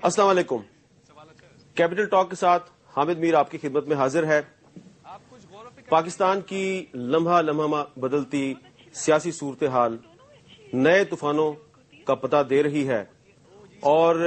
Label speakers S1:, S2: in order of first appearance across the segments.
S1: السلام علیکم۔ Capital talk کے ساتھ حامد میر آپ کی خدمت میں حاضر ہے۔ پاکستان کی لمحہ لمحہ بدلتی سیاسی صورتحال نئے طوفانوں کا پتہ دے رہی ہے، اور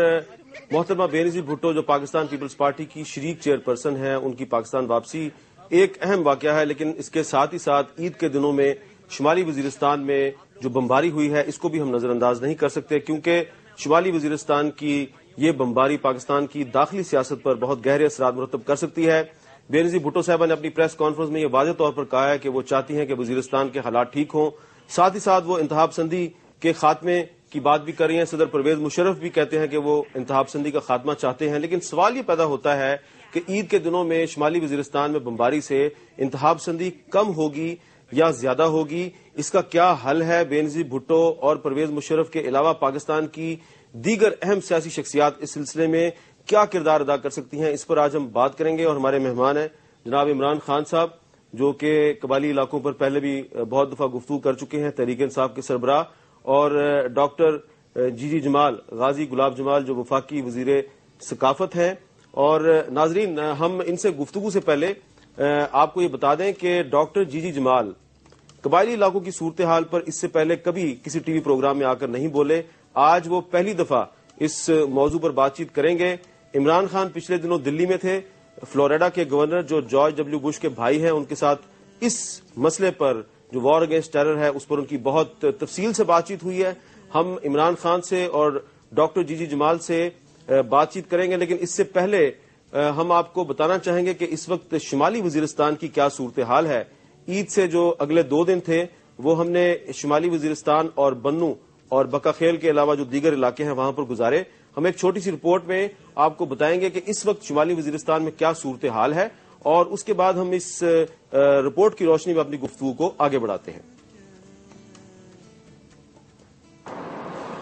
S1: محترمہ بے نظیر بھٹو جو پاکستان پیپلز پارٹی کی شریک چیئرپرسن ہیں، ان کی پاکستان واپسی ایک اہم واقعہ ہے، لیکن اس کے ساتھ ہی ساتھ عید کے دنوں میں شمالی وزیرستان میں جو بمباری ہوئی ہے اس کو بھی ہم نظر انداز نہیں کر سکتے، کیونکہ شمالی وزیرستان کی یہ بمباری پاکستان کی داخلی سیاست پر بہت گہرے اثرات مرتب کر سکتی ہے۔ بے نظیر بھٹو صاحبہ نے اپنی پریس کانفرنس میں یہ واضح طور پر کہا ہے کہ وہ چاہتی ہیں کہ وزیرستان کے حالات ٹھیک ہوں، ساتھ ہی ساتھ وہ انتہا پسندی کے خاتمے کی بات بھی کر رہی ہیں۔ صدر پرویز مشرف بھی کہتے ہیں کہ وہ انتہا پسندی کا خاتمہ چاہتے ہیں، لیکن سوال یہ پیدا ہوتا ہے کہ عید کے دنوں میں شمالی وزیرستان میں بمباری سے انتہا پسندی کم ہوگی یا زیادہ ہوگی؟ اس کا کیا حل ہے؟ بے نظیر بھٹو اور پرویز مشرف کے علاوہ پاکستان کی دیگر اہم سیاسی شخصیات اس سلسلے میں کیا کردار ادا کر سکتی ہیں؟ اس پر آج ہم بات کریں گے، اور ہمارے مہمان ہیں جناب عمران خان صاحب، جو کہ قبائلی علاقوں پر پہلے بھی بہت دفعہ گفتگو کر چکے ہیں، تحریک انصاف کے سربراہ، اور ڈاکٹر جی جمال، غازی گلاب جمال، جو وفاقی وزیر ثقافت ہیں۔ اور ناظرین، ہم ان سے گفتگو سے پہلے آپ کو یہ بتا دیں کہ ڈاکٹر جی جمال قبائلی علاقوں کی صورتحال پر اس سے پہلے کبھی کسی ٹی وی پروگرام میں آ کر نہیں بولے، آج وہ پہلی دفعہ اس موضوع پر بات چیت کریں گے۔ عمران خان پچھلے دنوں دلی میں تھے، فلوریڈا کے گورنر جو جارج ڈبلیو بش کے بھائی ہیں، ان کے ساتھ اس مسئلے پر جو وار اگینسٹ ٹیرر ہے اس پر ان کی بہت تفصیل سے بات چیت ہوئی ہے۔ ہم عمران خان سے اور ڈاکٹر جی جمال سے بات چیت کریں گے، لیکن اس سے پہلے ہم آپ کو بتانا چاہیں گے کہ اس وقت شمالی وزیرستان کی کیا صورتحال ہے۔ عید سے جو اگلے 2 دن تھے وہ ہم نے شمالی وزیرستان اور بنوں اور بکا خیل کے علاوہ جو دیگر علاقے ہیں وہاں پر گزارے۔ ہم ایک چھوٹی سی رپورٹ میں آپ کو بتائیں گے کہ اس وقت شمالی وزیرستان میں کیا صورتحال ہے، اور اس کے بعد ہم اس رپورٹ کی روشنی میں اپنی گفتگو کو آگے بڑھاتے ہیں۔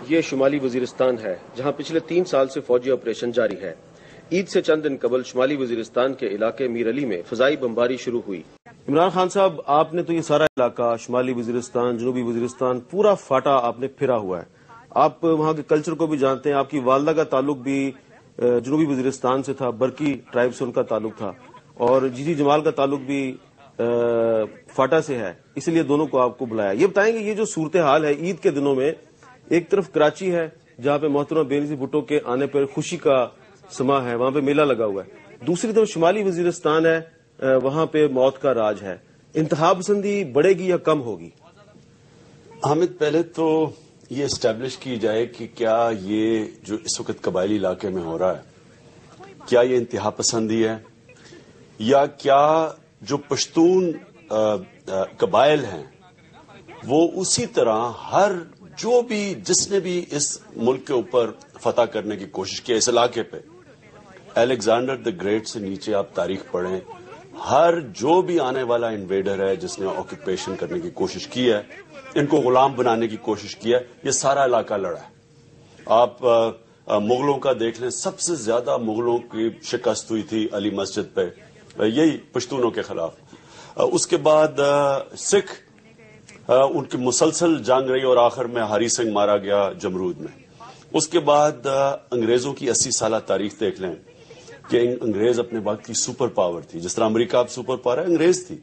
S1: یہ شمالی وزیرستان ہے جہاں پچھلے 3 سال سے فوجی آپریشن جاری ہے۔ عید سے چند دن قبل شمالی وزیرستان کے علاقے میر علی میں فضائی بمباری شروع ہوئی۔ عمران خان صاحب، آپ نے تو یہ سارا علاقہ شمالی وزیرستان، جنوبی وزیرستان پورا فاٹا آپ نے پھرا ہوا ہے، آپ وہاں کے کلچر کو بھی جانتے ہیں، آپ کی والدہ کا تعلق بھی جنوبی وزیرستان سے تھا، برکی ٹرائب سے ان کا تعلق تھا، اور جی جمال کا تعلق بھی فاٹا سے ہے، اس لیے دونوں کو آپ کو بلایا۔ یہ بتائیں گے یہ جو صورتحال ہے عید کے دنوں میں، ایک طرف کراچی ہے جہاں پہ محترمہ بے نظیر بھٹو کے آنے پر خوشی کا سما ہے، وہاں پہ میلہ لگا ہوا ہے، دوسری طرف شمالی وزیرستان ہے، وہاں پہ موت کا راج ہے۔ انتہا پسندی بڑھے گی یا کم ہوگی؟
S2: حامد، پہلے تو یہ اسٹیبلش کی جائے کہ کیا یہ جو اس وقت قبائلی علاقے میں ہو رہا ہے کیا یہ انتہا پسندی ہے، یا کیا جو پشتون قبائل ہیں وہ اسی طرح ہر جو بھی جس نے بھی اس ملک کے اوپر فتح کرنے کی کوشش کی اس علاقے پہ، الیگزینڈر دی گریٹ سے نیچے آپ تاریخ پڑھیں، ہر جو بھی آنے والا انویڈر ہے جس نے آکوپیشن کرنے کی کوشش کی ہے، ان کو غلام بنانے کی کوشش کی ہے، یہ سارا علاقہ لڑا ہے۔ آپ مغلوں کا دیکھ لیں، سب سے زیادہ مغلوں کی شکست ہوئی تھی علی مسجد پہ، یہی پشتونوں کے خلاف۔ اس کے بعد سکھ، ان کی مسلسل جنگ رہی، اور آخر میں ہری سنگھ مارا گیا جمرود میں۔ اس کے بعد انگریزوں کی 80 سالہ تاریخ دیکھ لیں کہ انگریز اپنے وقت کی سپر پاور تھی، جس طرح امریکہ اب سپر پاور ہے، انگریز تھی۔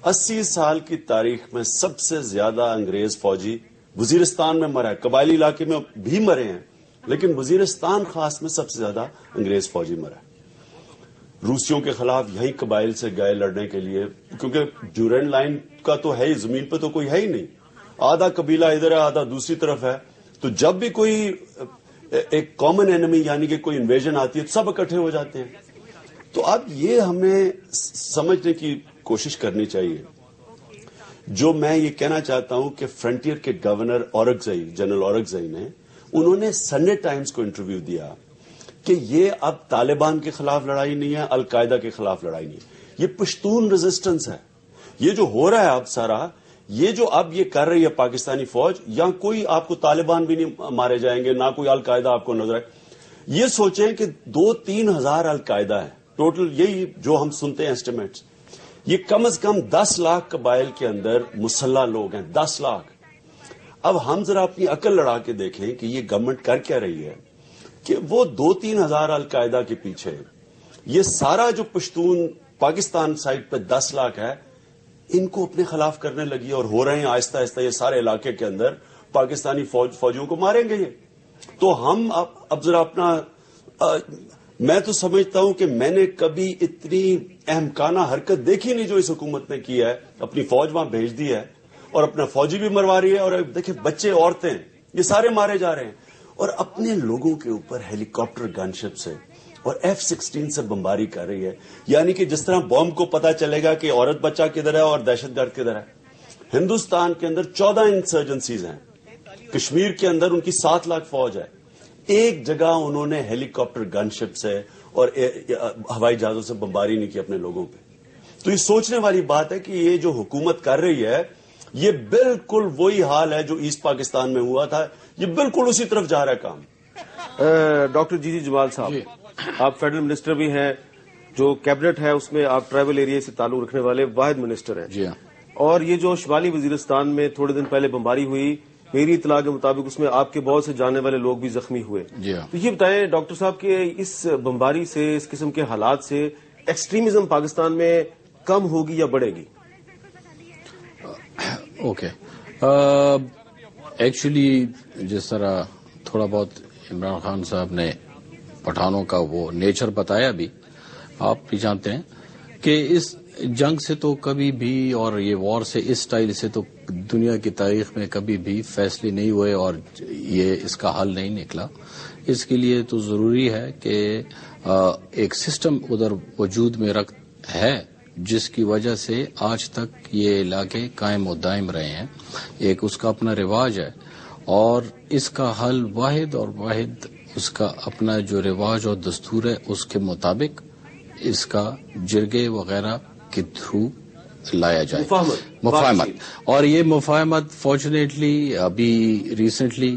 S2: 80 سال کی تاریخ میں سب سے زیادہ انگریز فوجی وزیرستان میں مرا ہے، قبائلی علاقے میں بھی مرے ہیں، لیکن وزیرستان خاص میں سب سے زیادہ انگریز فوجی مرا ہے۔ روسیوں کے خلاف یہی قبائل سے گئے لڑنے کے لیے، کیونکہ ڈیورینڈ لائن کا تو ہے ہی، زمین پہ تو کوئی ہے ہی نہیں، آدھا قبیلہ ادھر ہے آدھا دوسری طرف ہے، تو جب بھی کوئی ایک کامن اینمی یعنی کہ کوئی انویژن آتی ہے تو سب اکٹھے ہو جاتے ہیں۔ تو اب یہ ہمیں سمجھنے کی کوشش کرنی چاہیے۔ جو میں یہ کہنا چاہتا ہوں کہ فرنٹیئر کے گورنر اورگزئی، جنرل اورگزئی نے، انہوں نے سنڈے ٹائمز کو انٹرویو دیا کہ یہ اب طالبان کے خلاف لڑائی نہیں ہے، القاعدہ کے خلاف لڑائی نہیں ہے، یہ پشتون ریزسٹنس ہے۔ یہ جو ہو رہا ہے اب سارا، یہ جو اب یہ کر رہی ہے پاکستانی فوج، یا کوئی آپ کو طالبان بھی نہیں مارے جائیں گے، نہ کوئی القاعدہ آپ کو نظر آئے۔ یہ سوچیں کہ 2-3 ہزار القاعدہ ہے ٹوٹل، یہی جو ہم سنتے ہیں ایسٹیمیٹس، یہ کم از کم 10 لاکھ قبائل کے اندر مسلح لوگ ہیں، 10 لاکھ۔ اب ہم ذرا اپنی عقل لڑا کے دیکھیں کہ یہ گورنمنٹ کر کیا رہی ہے۔ کہ وہ 2-3 ہزار القاعدہ کے پیچھے یہ سارا جو پشتون پاکستان سائڈ پہ 10 لاکھ ہے ان کو اپنے خلاف کرنے لگی اور ہو رہے ہیں آہستہ آہستہ یہ سارے علاقے کے اندر پاکستانی فوجیوں کو ماریں گے یہ. تو ہم اب ذرا اپنا میں تو سمجھتا ہوں کہ میں نے کبھی اتنی احمقانہ حرکت دیکھی نہیں جو اس حکومت نے کی ہے. اپنی فوج وہاں بھیج دی ہے اور اپنا فوجی بھی مروا رہی ہے اور دیکھیں بچے عورتیں یہ سارے مارے جا رہے ہیں اور اپنے لوگوں کے اوپر ہیلی کاپٹر گن شپ سے اور F-16 سے بمباری کر رہی ہے. یعنی کہ جس طرح بوم کو پتا چلے گا کہ عورت بچہ کدھر ہے اور دہشت گرد کدھر ہے. ہندوستان کے اندر 14 انسرجنسیز ہیں. کشمیر کے اندر ان کی 7 لاکھ فوج ہے. ایک جگہ انہوں نے ہیلی کاپٹر گن شپ سے اور ہوائی جہازوں سے بمباری نہیں کی اپنے لوگوں پہ. تو یہ سوچنے والی بات ہے کہ یہ جو حکومت کر رہی ہے یہ بالکل وہی حال ہے جو ایسٹ پاکستان میں ہوا تھا. یہ بالکل اسی طرف جا رہا ہے کام.
S1: ڈاکٹر جی جمال صاحب آپ فیڈرل منسٹر بھی ہیں, جو کیبنٹ ہے اس میں آپ ٹرائبل ایریا سے تعلق رکھنے والے واحد منسٹر ہیں.
S3: جی ہاں.
S1: اور یہ جو شمالی وزیرستان میں تھوڑے دن پہلے بمباری ہوئی, میری اطلاع کے مطابق اس میں آپ کے بہت سے جاننے والے لوگ بھی زخمی ہوئے.
S3: جی ہاں.
S1: تو یہ بتائیں ڈاکٹر صاحب کہ اس بمباری سے, اس قسم کے حالات سے ایکسٹریمزم پاکستان میں کم ہوگی یا بڑھے گی؟
S3: اوکے, ایکچولی جس طرح تھوڑا بہت عمران خان صاحب نے پٹھانوں کا وہ نیچر بتایا بھی, آپ بھی جانتے ہیں کہ اس جنگ سے تو کبھی بھی اور یہ وار سے اس سٹائل سے تو دنیا کی تاریخ میں کبھی بھی فیصلے نہیں ہوئے اور یہ اس کا حل نہیں نکلا. اس کے لیے تو ضروری ہے کہ ایک سسٹم ادھر وجود میں ہے جس کی وجہ سے آج تک یہ علاقے قائم و دائم رہے ہیں. ایک اس کا اپنا رواج ہے اور اس کا حل واحد اور واحد اس کا اپنا جو رواج اور دستور ہے اس کے مطابق اس کا جرگے وغیرہ کے تھرو لایا جائے, مفاہمت. اور یہ مفاہمت فارچونیٹلی ابھی ریسنٹلی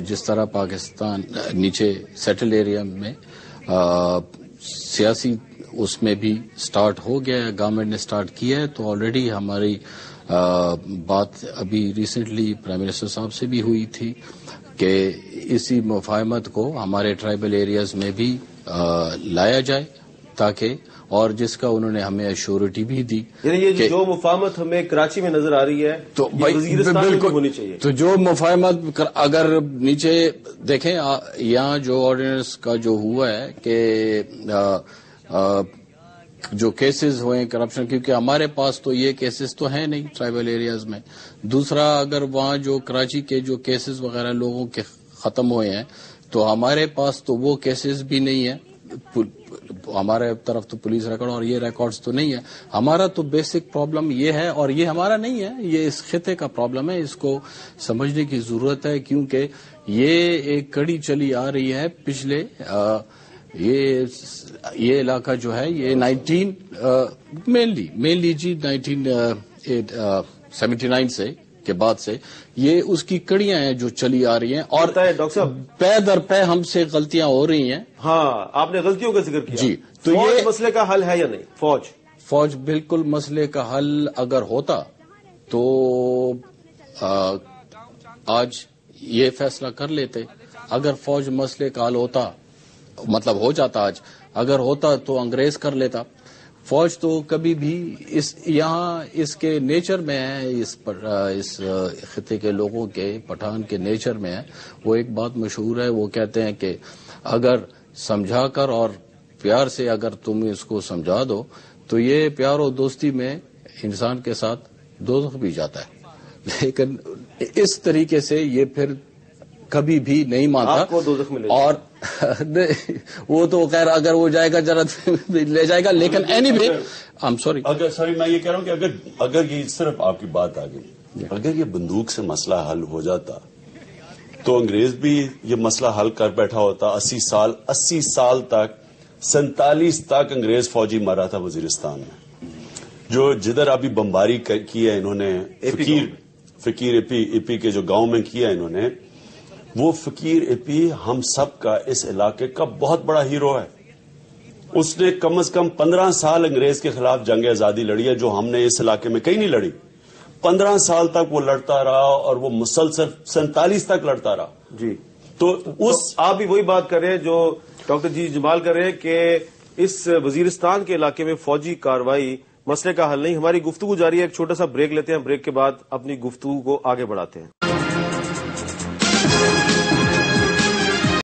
S3: جس طرح پاکستان نیچے سیٹل ایریا میں سیاسی اس میں بھی سٹارٹ ہو گیا ہے, گورنمنٹ نے سٹارٹ کیا ہے. تو آلریڈی ہماری بات ابھی ریسنٹلی پرائم منسٹر صاحب سے بھی ہوئی تھی کہ اسی مفاہمت کو ہمارے ٹرائبل ایریاز میں بھی لایا جائے تاکہ, اور جس کا انہوں نے ہمیں ایشورٹی بھی دی.
S1: یعنی یہ جو مفاہمت ہمیں کراچی میں نظر آ رہی ہے
S3: تو
S1: وزیرستان میں ہونی چاہیے.
S3: تو جو مفاہمت اگر نیچے دیکھیں یہاں جو آرڈیننس کا جو ہوا ہے کہ جو کیسز ہوئے کرپشن, کیونکہ ہمارے پاس تو یہ کیسز تو ہیں نہیں ٹرائبل ایریاز میں. دوسرا اگر وہاں جو کراچی کے جو کیسز وغیرہ لوگوں کے ختم ہوئے ہیں تو ہمارے پاس تو وہ کیسز بھی نہیں ہیں. ہمارے طرف تو پولیس ریکارڈ اور یہ ریکارڈز تو نہیں ہے. ہمارا تو بیسک پرابلم یہ ہے, اور یہ ہمارا نہیں ہے, یہ اس خطے کا پرابلم ہے. اس کو سمجھنے کی ضرورت ہے کیونکہ یہ ایک کڑی چلی آ رہی ہے پچھلے یہ علاقہ جو ہے یہ 1979 سے کے بعد سے یہ اس کی کڑیاں ہیں جو چلی آ رہی ہیں, اور
S1: ڈاکٹر صاحب
S3: پے در پے ہم سے غلطیاں ہو رہی ہیں.
S1: ہاں, آپ نے غلطیوں کا ذکر کیا.
S3: جی, تو
S1: فوج
S3: یہ
S1: مسئلے کا حل ہے یا نہیں؟
S3: فوج بالکل مسئلے کا حل اگر ہوتا تو آج یہ فیصلہ کر لیتے. اگر فوج مسئلے کا حل ہوتا, مطلب ہو جاتا آج, اگر ہوتا تو انگریز کر لیتا. فوج تو کبھی بھی یہاں اس کے نیچر میں ہے, اس خطے کے لوگوں کے پٹھان کے نیچر میں ہے. وہ ایک بات مشہور ہے, وہ کہتے ہیں کہ اگر سمجھا کر اور پیار سے اگر تم اس کو سمجھا دو تو یہ پیار و دوستی میں انسان کے ساتھ دوزخ بھی جاتا ہے. لیکن اس طریقے سے یہ پھر کبھی بھی نہیں مانتا.
S1: آپ کو دوزخ ملے
S3: اور وہ تو خیر اگر وہ جائے گا ذرا لے جائے گا, لیکن any way I am sorry.
S2: Sorry میں یہ کہہ رہا ہوں کہ اگر یہ صرف آپ کی بات آ گئی, اگر یہ بندوق سے مسئلہ حل ہو جاتا تو انگریز بھی یہ مسئلہ حل کر بیٹھا ہوتا. 80 سال تک 47 تک انگریز فوجی مرا تھا وزیرستان میں. جو جدھر ابھی بمباری کی ہے انہوں نے فقیر اے پی کے جو گاؤں میں کیا انہوں نے, وہ فقیر اے پی ہم سب کا اس علاقے کا بہت بڑا ہیرو ہے. اس نے کم از کم 15 سال انگریز کے خلاف جنگ آزادی لڑی ہے جو ہم نے اس علاقے میں کہیں نہیں لڑی. 15 سال تک وہ لڑتا رہا اور وہ مسلسل 47 تک لڑتا رہا.
S1: جی,
S2: تو
S1: آپ بھی وہی بات کر رہے ہیں جو ڈاکٹر جی جمال کر رہے ہیں کہ اس وزیرستان کے علاقے میں فوجی کارروائی مسئلے کا حل نہیں. ہماری گفتگو جاری ہے، ایک چھوٹا سا بریک لیتے ہیں، بریک کے بعد اپنی گفتگو کو آگے بڑھاتے ہیں.